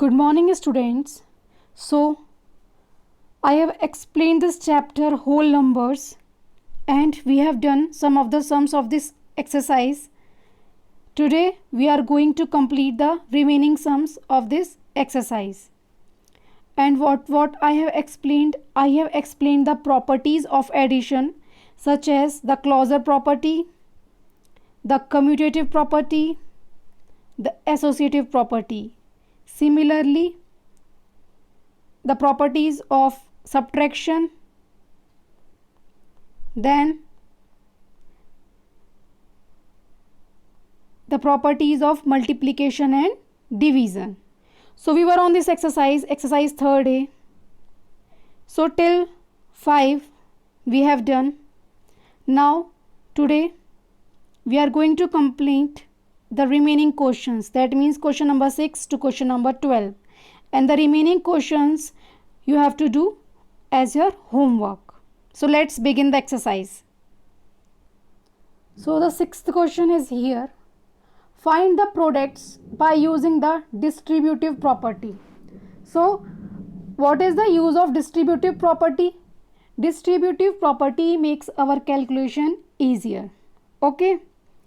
Good morning, students. So, I have explained this chapter whole numbers and we have done some of the sums of this exercise. Today, we are going to complete the remaining sums of this exercise. And what I have explained the properties of addition such as the closure property, the commutative property, the associative property. Similarly, the properties of subtraction, then the properties of multiplication and division. So we were on this exercise 3rd A. So till 5 we have done. Now today we are going to complete the remaining questions, that means question number 6 to question number 12, and the remaining questions you have to do as your homework. So let's begin the exercise. So the 6th question is here. Find the products by using the distributive property. So what is the use of distributive property? Distributive property makes our calculation easier. Okay.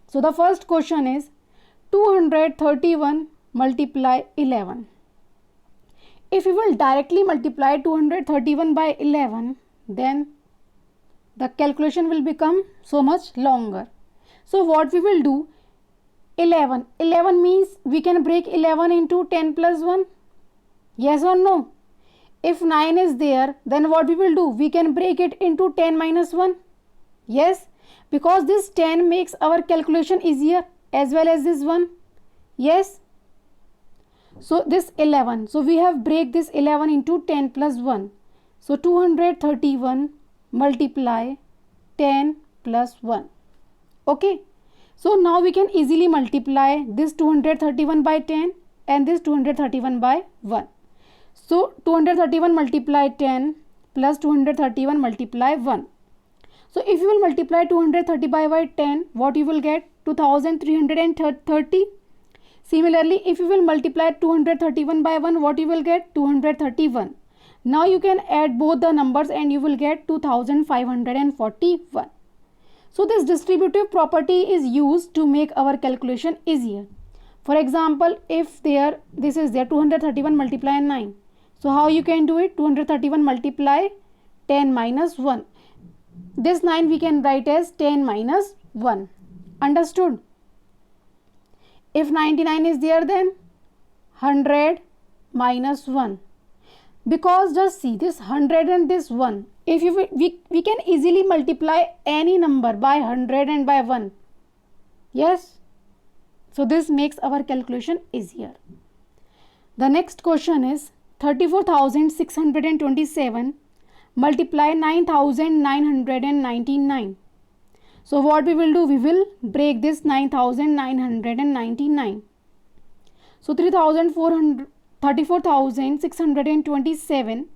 So the first question is 231 multiply 11. If we will directly multiply 231 by 11, then the calculation will become so much longer. So what we will do, 11 means we can break 11 into 10 plus 1. Yes or no? If 9 is there, then what we will do, we can break it into 10 minus 1. Yes, because this 10 makes our calculation easier as well as this one. Yes. So this 11. So we have break this 11 into 10 plus 1. So 231 multiply 10 plus 1. Okay. So now we can easily multiply this 231 by 10 and this 231 by 1. So 231 multiply 10 plus 231 multiply 1. So if you will multiply 230 by 10, what you will get? 2330. Similarly, if you will multiply 231 by 1, what you will get? 231. Now you can add both the numbers and you will get 2541. So this distributive property is used to make our calculation easier. For example, if this is there 231 multiply 9. So how you can do it? 231 multiply 10 minus 1. This 9 we can write as 10 minus 1. Understood? If 99 is there, then 100 minus 1. Because just see this 100 and this 1. If we can easily multiply any number by 100 and by 1. Yes. So this makes our calculation easier. The next question is 34,627 multiply 9,999. So what we will do, we will break this 9,999. So 34,627.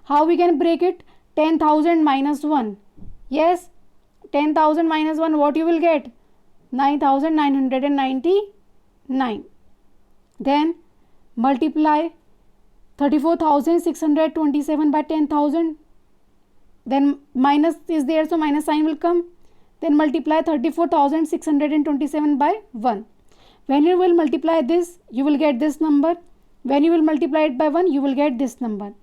How we can break it? 10,000 minus 1. Yes, 10,000 minus 1, what you will get? 9,999. Then multiply 34,627 by 10,000. Then minus is there, so minus sign will come. Then multiply 34,627 by 1. When you will multiply this, you will get this number. When you will multiply it by 1, you will get this number.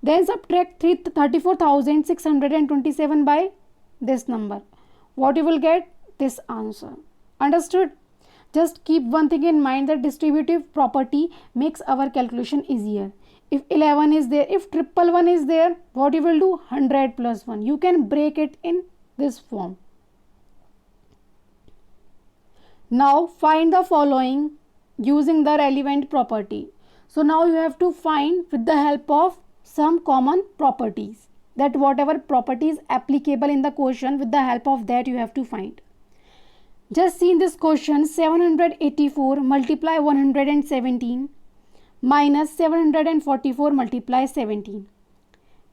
Then subtract 34,627 by this number. What you will get? This answer. Understood? Just keep one thing in mind, that distributive property makes our calculation easier. If 11 is there, if 111 is there, what you will do? 100 plus 1. You can break it in this form. Now find the following using the relevant property. So now you have to find with the help of some common properties, that whatever property is applicable in the question, with the help of that you have to find. Just see in this question, 784 multiply 117 minus 744 multiply 17.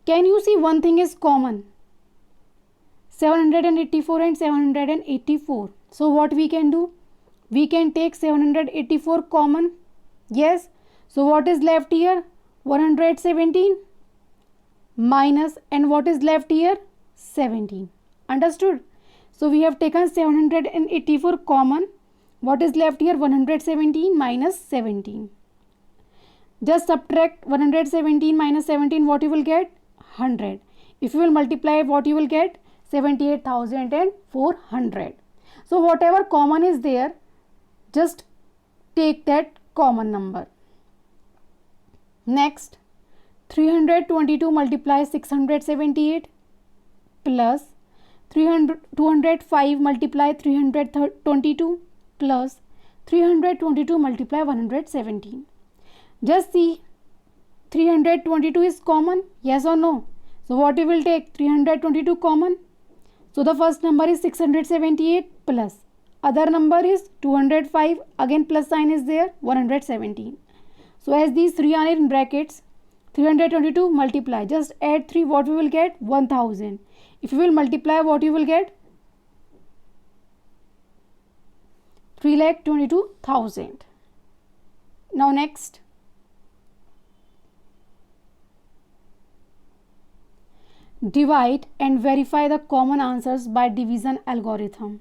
Can you see one thing is common? 784 and 784. So what we can do? We can take 784 common. Yes. So what is left here? 117 minus, and what is left here? 17. Understood? So we have taken 784 common. What is left here? 117 minus 17. Just subtract 117 minus 17. What you will get? 100. If you will multiply, what you will get? 78,400. So whatever common is there, just take that common number. Next, 322 multiply 678 plus 205 multiply 322 plus 322 multiply 117. Just see, 322 is common, yes or no? So what we will take? 322 common. So the first number is 678 plus other number is 205, again plus sign is there, 117. So as these three are in brackets, 322 multiply, just add 3, what we will get? 1000. If you will multiply, what you will get? 3,22,000. Now next, divide and verify the common answers by division algorithm.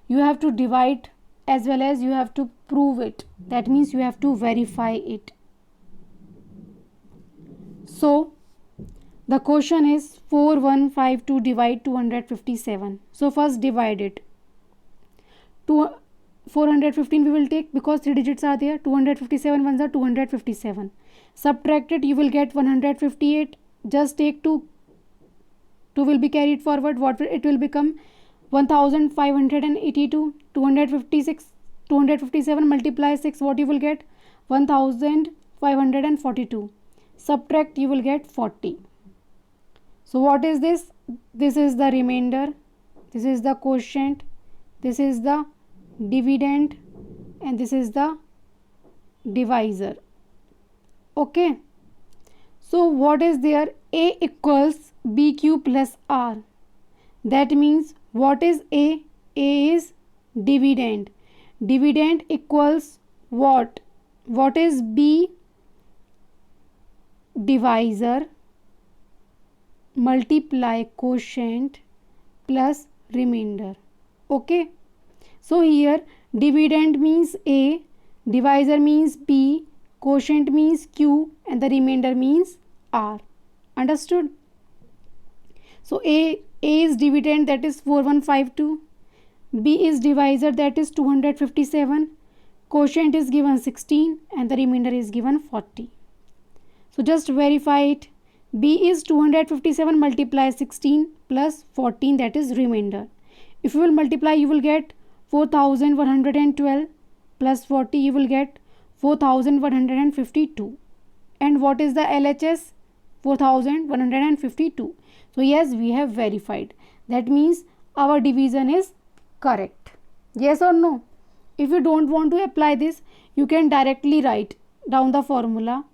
You have to divide as well as you have to prove it. That means you have to verify it. So the question is 4152 divide 257. So first divide it. 415 we will take because 3 digits are there. 257 ones are 257. Subtract it, you will get 158. Just take 2. 2 will be carried forward. What it will become? 1582. 257 multiply 6. What you will get? 1542. Subtract, you will get 40. So what is this? This is the remainder. This is the quotient. This is the dividend. And this is the divisor. Okay. So what is there? A equals BQ plus R. That means what is A? A is dividend. Dividend equals what? What is B? Divisor multiply quotient plus remainder. Okay. So here dividend means A, divisor means B, quotient means Q, and the remainder means R. Understood? So A is dividend, that is 4152. B is divisor, that is 257. Quotient is given 16 and the remainder is given 40. So just verify it. B is 257 multiply 16 plus 14, that is remainder. If you will multiply, you will get 4112 plus 40, you will get 4152. And what is the LHS? 4152. So yes, we have verified. That means our division is correct. Yes or no? If you don't want to apply this, you can directly write down the formula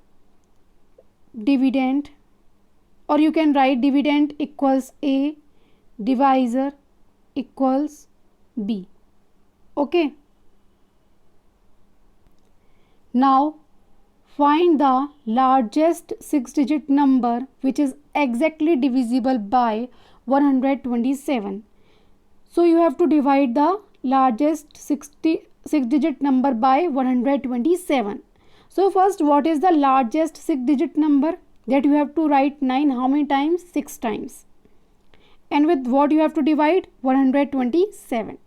dividend, or you can write dividend equals A, divisor equals B. Okay. Now find the largest 6-digit number which is exactly divisible by 127. So you have to divide the largest 6-digit number by 127. So first, what is the largest 6-digit number? That you have to write 9 how many times? 6 times. And with what you have to divide? 127.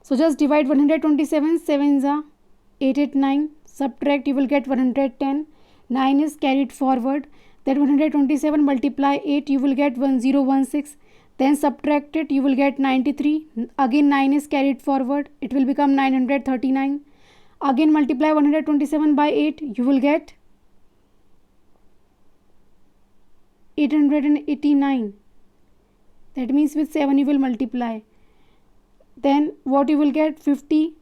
So just divide 127, 7s are 889. Subtract, you will get 110. 9 is carried forward. That 127 multiply 8, you will get 1016. Then subtract it, you will get 93. Again 9 is carried forward. It will become 939. Again multiply 127 by 8, you will get 889. That means with 7 you will multiply. Then what you will get? 50.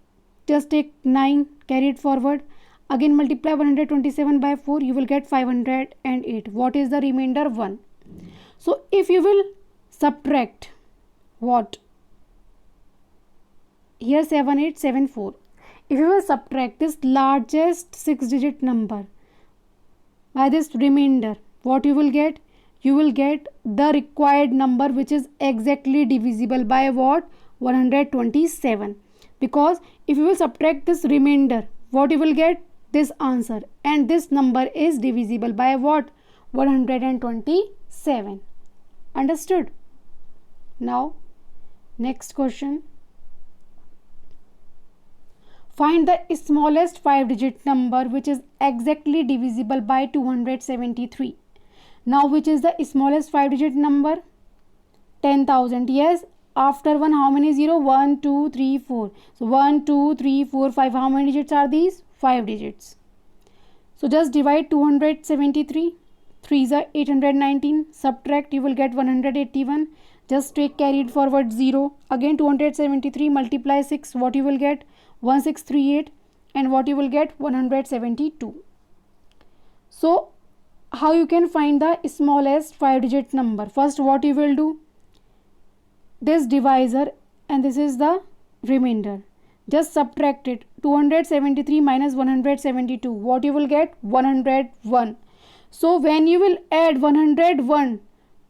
Just take 9, carry it forward. Again multiply 127 by 4, you will get 508. What is the remainder? 1. So if you will subtract what? Here 7874. if you will subtract this largest 6-digit number by this remainder, what you will get? You will get the required number which is exactly divisible by what? 127. Because if you will subtract this remainder, what you will get? This answer, and this number is divisible by what? 127. Understood? Now next question. Find the smallest 5-digit number which is exactly divisible by 273. Now which is the smallest 5-digit number? 10,000. Yes. After 1 how many 0? 1, 2, 3, 4. So 1, 2, 3, 4, 5. How many digits are these? 5 digits. So just divide 273. 3s are 819. Subtract, you will get 181. Just take carried forward 0. Again 273 multiply 6. What you will get? 1638. And what you will get? 172. So how you can find the smallest 5-digit number? First what you will do? This divisor and this is the remainder. Just subtract it. 273 minus 172. What you will get? 101. So when you will add 101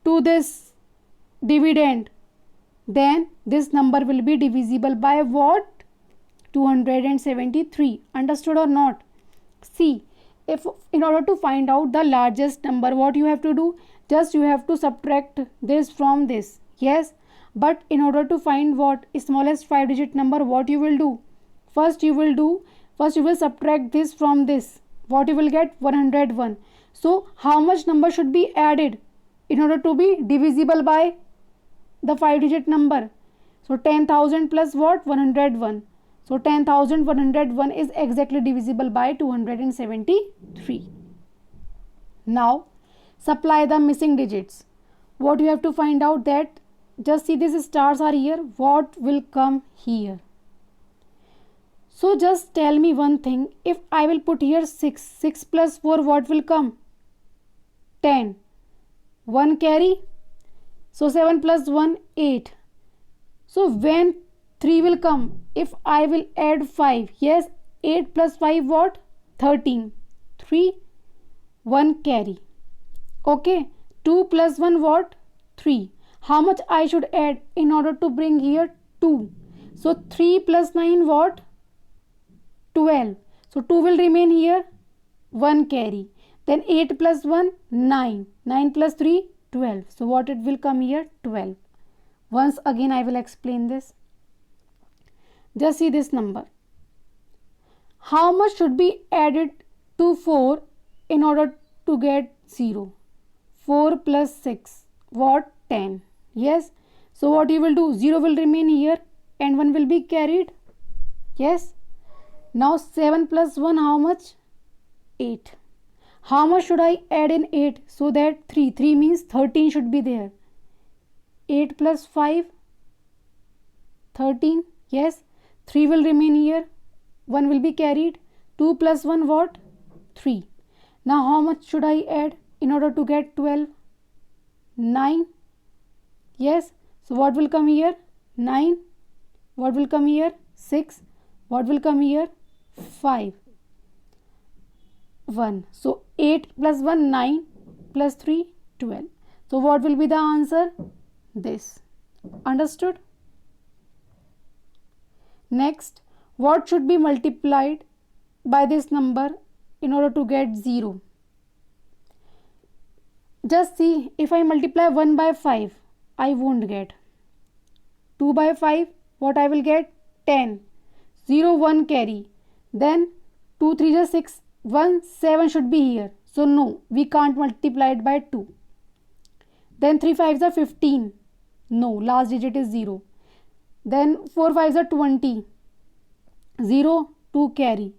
to this dividend, then this number will be divisible by what? 273. Understood or not? See, if in order to find out the largest number, what you have to do? Just you have to subtract this from this. Yes. But in order to find what? Smallest 5-digit number, what you will do? First you will subtract this from this. What you will get? 101. So how much number should be added in order to be divisible by the 5-digit number? So 10,000 plus what? 101. So 10,101 is exactly divisible by 273. Now supply the missing digits. What you have to find out? That just see these stars are here. What will come here? So just tell me one thing. If I will put here 6, 6 plus 4, what will come? 10. 1 carry. So 7 plus 1, 8. So when 3 will come? If I will add 5. Yes, 8 plus 5 what? 13. 3. 1 carry. Okay. 2 plus 1 what? 3. How much I should add in order to bring here 2? So 3 plus 9 what? 12. So 2 will remain here. 1 carry. Then 8 plus 1, 9. 9 plus 3, 12. So what it will come here? 12. Once again I will explain this. Just see this number. How much should be added to 4 in order to get 0? 4 plus 6. What? 10. Yes. So what you will do? 0 will remain here and 1 will be carried. Yes. Now 7 plus 1 how much? 8. How much should I add in 8? So that 3. 3 means 13 should be there. 8 plus 5. 13. Yes. 3 will remain here. 1 will be carried. 2 plus 1 what? 3. Now how much should I add in order to get 12? 9. Yes. So what will come here? 9. What will come here? 6. What will come here? 5. 1. So 8 plus 1, 9 plus 3, 12. So what will be the answer? This. Understood? Next, what should be multiplied by this number in order to get 0? Just see, if I multiply 1 by 5, I won't get. 2 by 5, what I will get? 10. 0, 1 carry. Then 2, 3 is 6. 1, 7 should be here. So no, we can't multiply it by 2. Then 3 5s are 15. No, last digit is 0. Then 4 5s are 20. 0, 2 carry.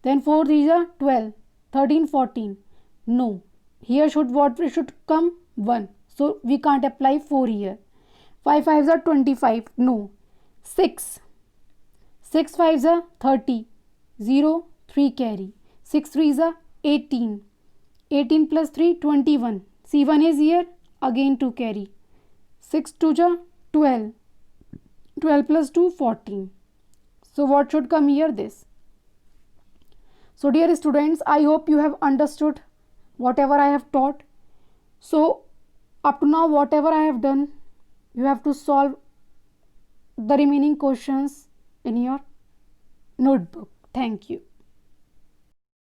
Then 4 3s are 12. 13, 14. No. Here should what should come? 1. So we can't apply 4 here. 5 5s are 25. No. 6. 6 5s are 30. 0, 3 carry. 6 3s are 18. 18 plus 3, 21. See, 1 is here. Again 2 carry. 6 2s are 12. 12 plus 2, 14. So what should come here? This. So dear students, I hope you have understood whatever I have taught. So up to now, whatever I have done, you have to solve the remaining questions in your notebook. Thank you.